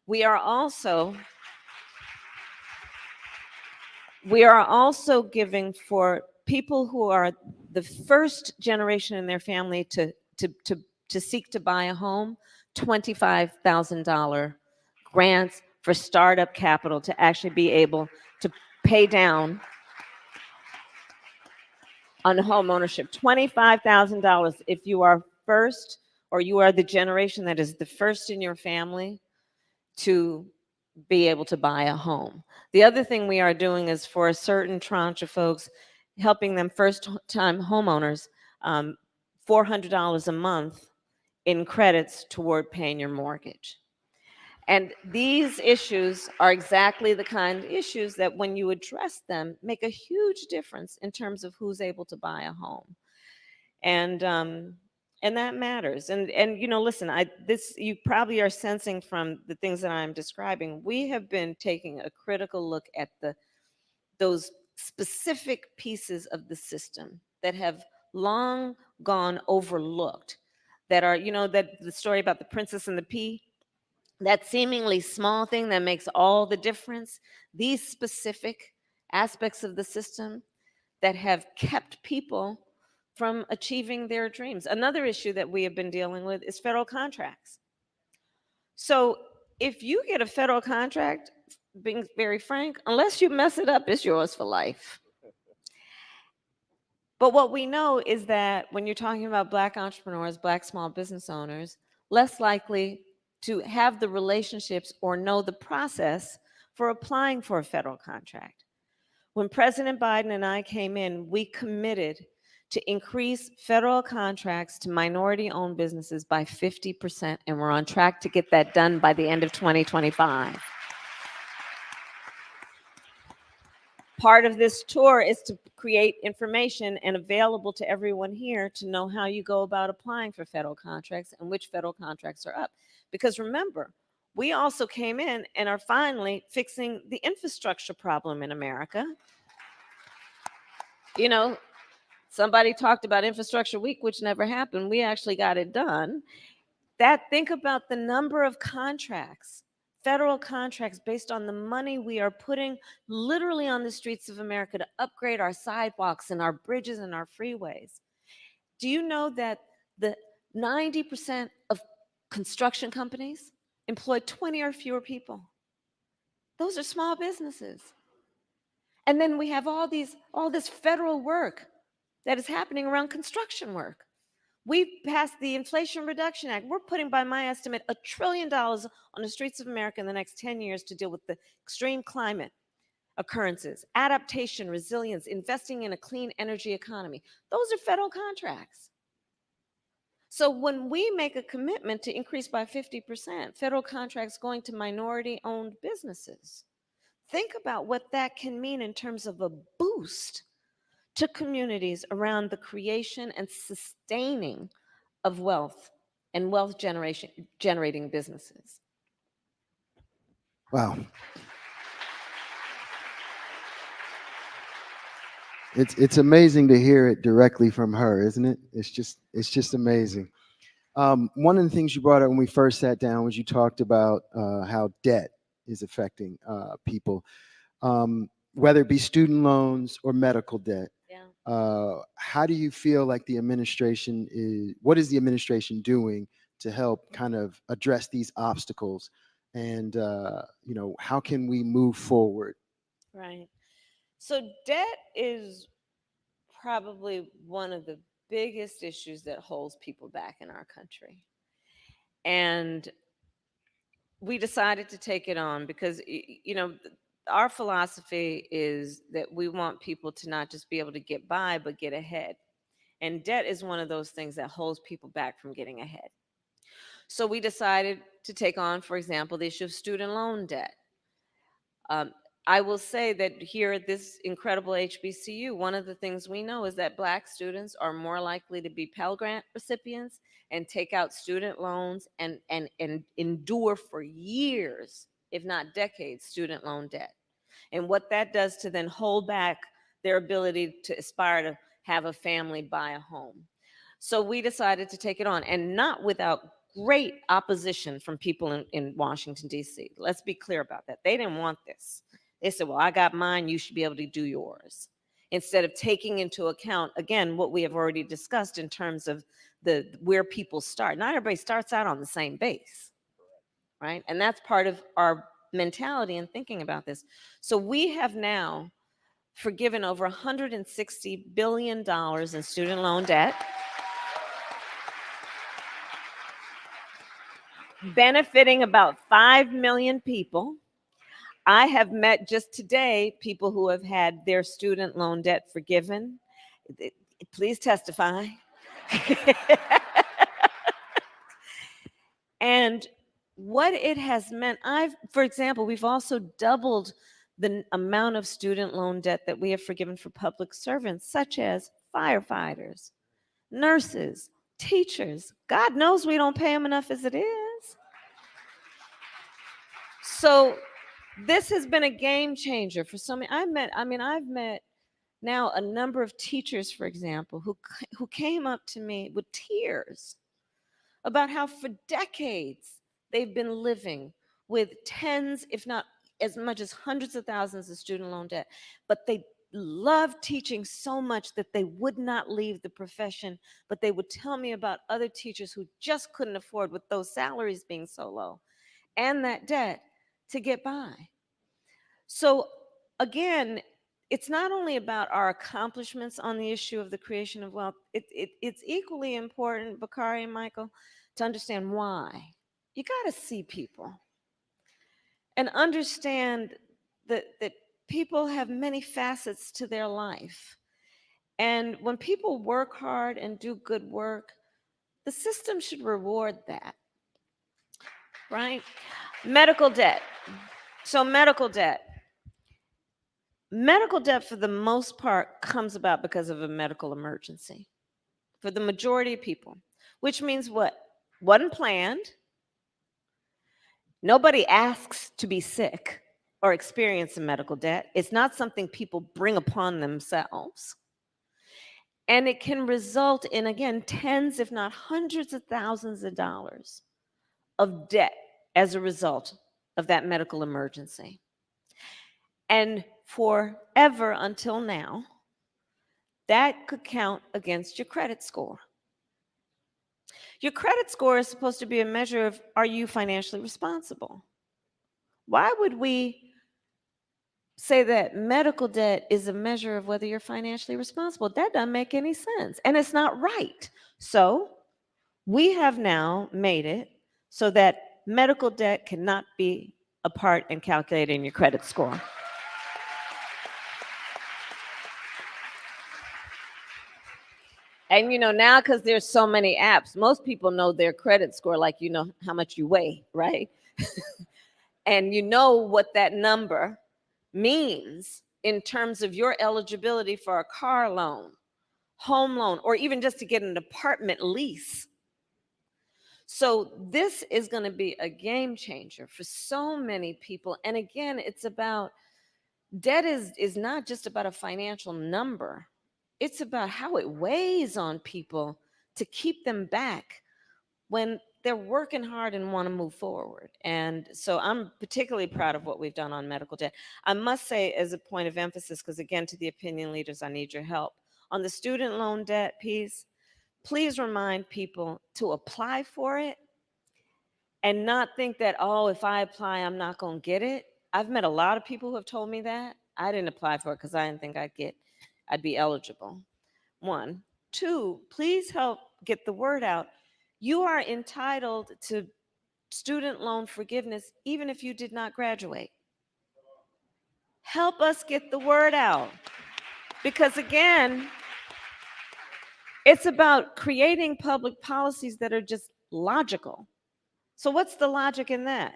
We are also giving, for people who are the first generation in their family to seek to buy a home, $25,000 grants for startup capital to actually be able to pay down on home ownership. $25,000 if you are first, or you are the generation that is the first in your family to be able to buy a home. The other thing we are doing is, for a certain tranche of folks, helping them first-time homeowners, $400 a month in credits toward paying your mortgage. And these issues are exactly the kind of issues that when you address them, make a huge difference in terms of who's able to buy a home. And that matters. And you know, listen, this you probably are sensing from the things that I'm describing. We have been taking a critical look at those specific pieces of the system that have long gone overlooked, that are, you know, that the story about the princess and the pea, that seemingly small thing that makes all the difference. These specific aspects of the system that have kept people from achieving their dreams. Another issue that we have been dealing with is federal contracts. So if you get a federal contract, being very frank, unless you mess it up, it's yours for life. But what we know is that when you're talking about Black entrepreneurs, Black small business owners, less likely to have the relationships or know the process for applying for a federal contract. When President Biden and I came in, we committed to increase federal contracts to minority-owned businesses by 50%, and we're on track to get that done by the end of 2025. Part of this tour is to create information and available to everyone here to know how you go about applying for federal contracts and which federal contracts are up. Because remember, we also came in and are finally fixing the infrastructure problem in America. You know, somebody talked about Infrastructure Week, which never happened. We actually got it done. Think about the number of contracts, federal contracts, based on the money we are putting literally on the streets of America to upgrade our sidewalks and our bridges and our freeways. Do you know that the 90% of construction companies employ 20 or fewer people? Those are small businesses. And then we have all this federal work that is happening around construction work. We passed the Inflation Reduction Act. We're putting, by my estimate, $1 trillion on the streets of America in the next 10 years to deal with the extreme climate occurrences, adaptation, resilience, investing in a clean energy economy. Those are federal contracts. So when we make a commitment to increase by 50% federal contracts going to minority-owned businesses, think about what that can mean in terms of a boost to communities around the creation and sustaining of wealth and wealth generating businesses. Wow. It's amazing to hear it directly from her, isn't it? It's just amazing. One of the things you brought up when we first sat down was you talked about how debt is affecting people, whether it be student loans or medical debt. Yeah. How do you feel like what is the administration doing to help kind of address these obstacles? And, how can we move forward? Right. So debt is probably one of the biggest issues that holds people back in our country. And we decided to take it on because, our philosophy is that we want people to not just be able to get by, but get ahead. And debt is one of those things that holds people back from getting ahead. So we decided to take on, for example, the issue of student loan debt. I will say that here at this incredible HBCU, one of the things we know is that Black students are more likely to be Pell Grant recipients and take out student loans and endure for years, if not decades, student loan debt. And what that does to then hold back their ability to aspire to have a family, buy a home. So we decided to take it on, and not without great opposition from people in Washington, D.C. Let's be clear about that. They didn't want this. They said, well, I got mine, you should be able to do yours. Instead of taking into account, again, what we have already discussed in terms of where people start. Not everybody starts out on the same base, right? And that's part of our mentality in thinking about this. So we have now forgiven over $160 billion in student loan debt, benefiting about 5 million people. I have met just today people who have had their student loan debt forgiven. Please testify. And what it has meant. For example, we've also doubled the amount of student loan debt that we have forgiven for public servants, such as firefighters, nurses, teachers. God knows we don't pay them enough as it is. So this has been a game changer for so many. I've met now a number of teachers, for example, who came up to me with tears about how for decades they've been living with tens, if not as much as hundreds of thousands of student loan debt, but they loved teaching so much that they would not leave the profession, but they would tell me about other teachers who just couldn't afford, with those salaries being so low and that debt, to get by. So again, it's not only about our accomplishments on the issue of the creation of wealth, it's equally important, Bakari and Michael, to understand why. You got to see people and understand that people have many facets to their life. And when people work hard and do good work, the system should reward that, right? Medical debt. So medical debt. Medical debt, for the most part, comes about because of a medical emergency for the majority of people, which means what? Wasn't planned. Nobody asks to be sick or experience a medical debt. It's not something people bring upon themselves. And it can result in, again, tens, if not hundreds of thousands of dollars of debt as a result of that medical emergency. And forever until now, that could count against your credit score. Your credit score is supposed to be a measure of, are you financially responsible? Why would we say that medical debt is a measure of whether you're financially responsible? That doesn't make any sense, and it's not right. So we have now made it so that medical debt cannot be a part in calculating your credit score. And now, because there's so many apps, most people know their credit score, like how much you weigh, right? And what that number means in terms of your eligibility for a car loan, home loan, or even just to get an apartment lease. So this is going to be a game changer for so many people. And again, it's about, debt is not just about a financial number. It's about how it weighs on people to keep them back when they're working hard and want to move forward. And so I'm particularly proud of what we've done on medical debt. I must say, as a point of emphasis, because again, to the opinion leaders, I need your help. On the student loan debt piece, please remind people to apply for it and not think that, oh, if I apply, I'm not going to get it. I've met a lot of people who have told me that. I didn't apply for it because I didn't think I'd be eligible. 1. 2, please help get the word out. You are entitled to student loan forgiveness even if you did not graduate. Help us get the word out. Because again, it's about creating public policies that are just logical. So what's the logic in that?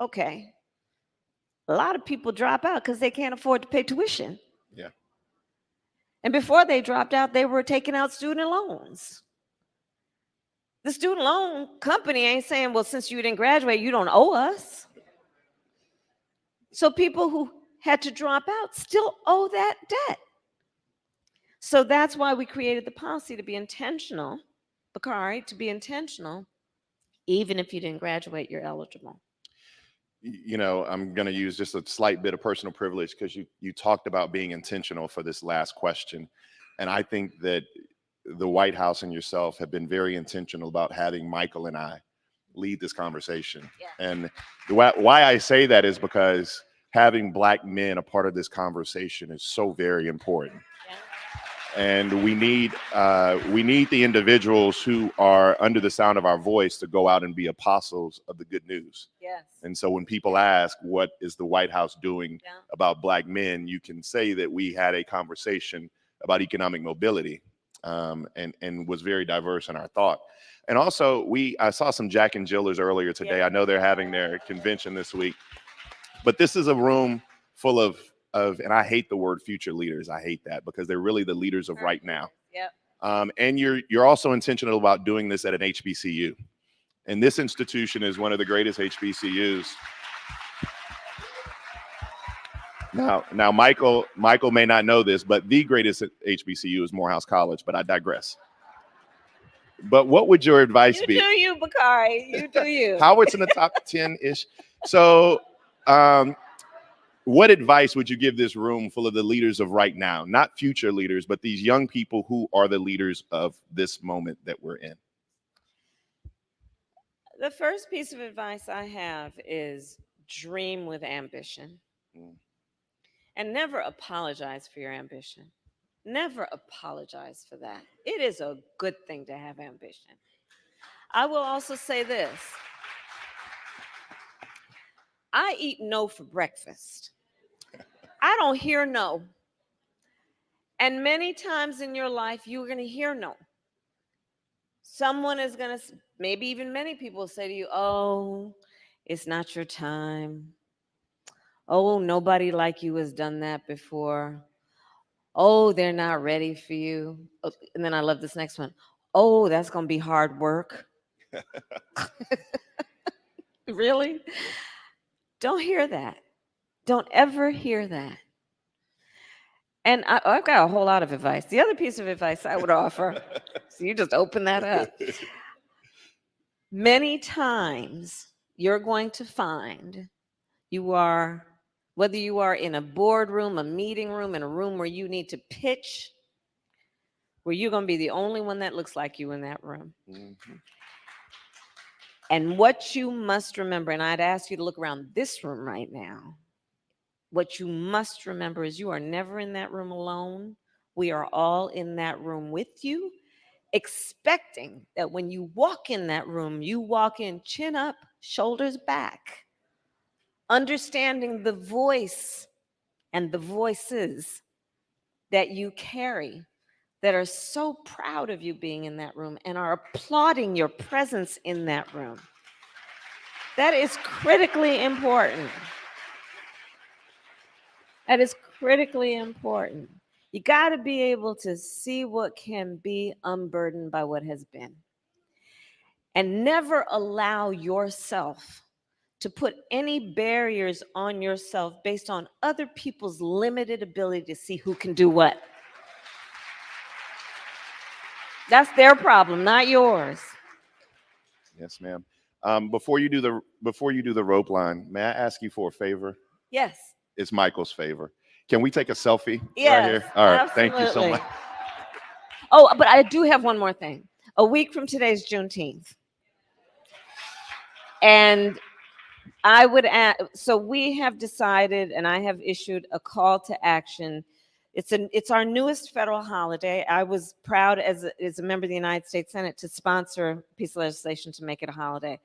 Okay, a lot of people drop out because they can't afford to pay tuition. Yeah. And before they dropped out, they were taking out student loans. The student loan company ain't saying, well, since you didn't graduate, you don't owe us. So people who had to drop out still owe that debt. So that's why we created the policy, to be intentional, Bakari, to be intentional. Even if you didn't graduate, you're eligible. I'm going to use just a slight bit of personal privilege because you talked about being intentional for this last question. And I think that the White House and yourself have been very intentional about having Michael and I lead this conversation. Yeah. And why I say that is because having Black men a part of this conversation is so very important. Yeah. And we need the individuals who are under the sound of our voice to go out and be apostles of the good news. Yes. And so when people ask, what is the White House doing about Black men, you can say that we had a conversation about economic mobility and was very diverse in our thought. And also, I saw some Jack and Jillers earlier today. Yeah. I know they're having their convention this week, but this is a room full of, and I hate the word future leaders. I hate that because they're really the leaders of right now. Yep. And you're also intentional about doing this at an HBCU. And this institution is one of the greatest HBCUs. Now, Michael may not know this, but the greatest HBCU is Morehouse College, but I digress. But what would your advice You be? do you, Bakari. You do you. Howard's in the top 10-ish. So what advice would you give this room full of the leaders of right now? Not future leaders, but these young people who are the leaders of this moment that we're in. The first piece of advice I have is dream with ambition. And never apologize for your ambition. Never apologize for that. It is a good thing to have ambition. I will also say this. I eat no for breakfast. I don't hear no. And many times in your life, you're going to hear no. Someone is going to, maybe even many people say to you, oh, it's not your time. Oh, nobody like you has done that before. Oh, they're not ready for you. Oh, and then I love this next one. Oh, that's going to be hard work. Really? Don't hear that. Don't ever hear that. And I've got a whole lot of advice. The other piece of advice I would offer, so you just open that up. Many times you're going to find whether you are in a boardroom, a meeting room, in a room where you need to pitch, where you're going to be the only one that looks like you in that room. Mm-hmm. And what you must remember, and I'd ask you to look around this room right now, what you must remember is you are never in that room alone. We are all in that room with you, expecting that when you walk in that room, you walk in chin up, shoulders back, understanding the voice and the voices that you carry that are so proud of you being in that room and are applauding your presence in that room. That is critically important. That is critically important. You got to be able to see what can be unburdened by what has been. And never allow yourself to put any barriers on yourself based on other people's limited ability to see who can do what. That's their problem, not yours. Yes, ma'am. Before you do the rope line, may I ask you for a favor? Yes. It's Michael's favor. Can we take a selfie Yes, right here? All right. absolutely. Thank you so much. Oh, but I do have one more thing. A week from today is Juneteenth. And I would add, so we have decided, and I have issued a call to action. It's our newest federal holiday. I was proud as a member of the United States Senate to sponsor a piece of legislation to make it a holiday.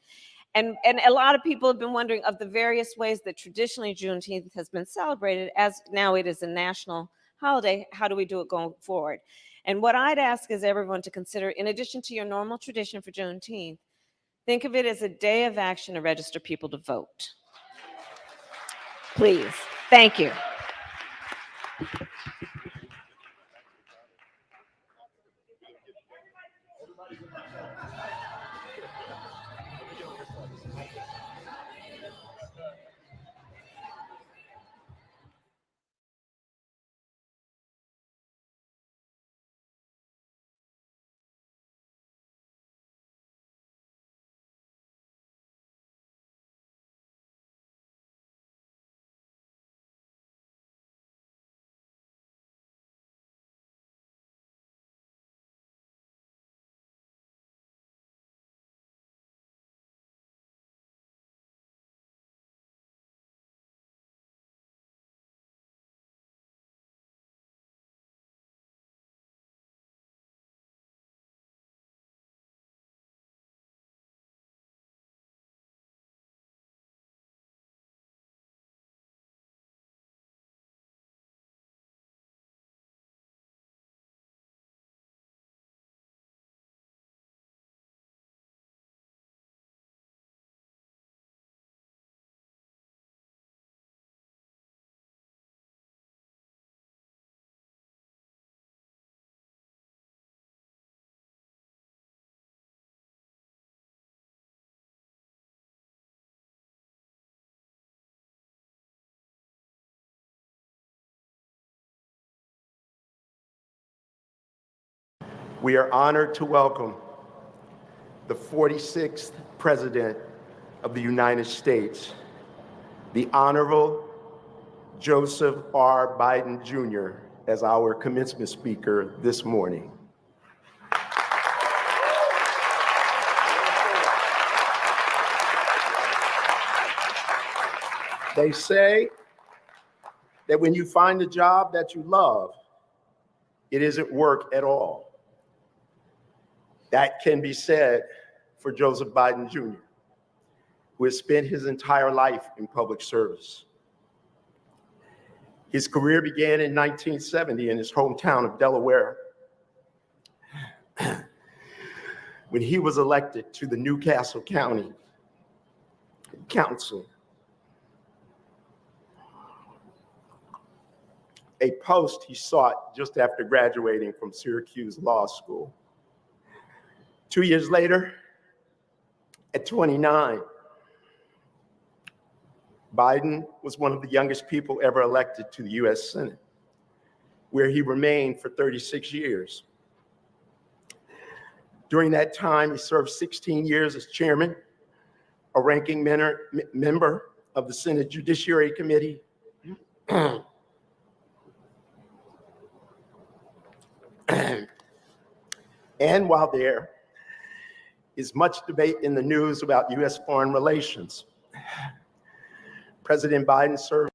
And a lot of people have been wondering of the various ways that traditionally Juneteenth has been celebrated, as now it is a national holiday, how do we do it going forward? And what I'd ask is everyone to consider, in addition to your normal tradition for Juneteenth, think of it as a day of action to register people to vote. Please. Thank you. We are honored to welcome the 46th President of the United States, the Honorable Joseph R. Biden Jr., as our commencement speaker this morning. They say that when you find a job that you love, it isn't work at all. That can be said for Joseph Biden Jr., who has spent his entire life in public service. His career began in 1970 in his hometown of Delaware, when he was elected to the Newcastle County Council, a post he sought just after graduating from Syracuse Law School. 2 years later, at 29, Biden was one of the youngest people ever elected to the US Senate, where he remained for 36 years. During that time, he served 16 years as chairman, a ranking member of the Senate Judiciary Committee, and while there is much debate in the news about US foreign relations, President Biden served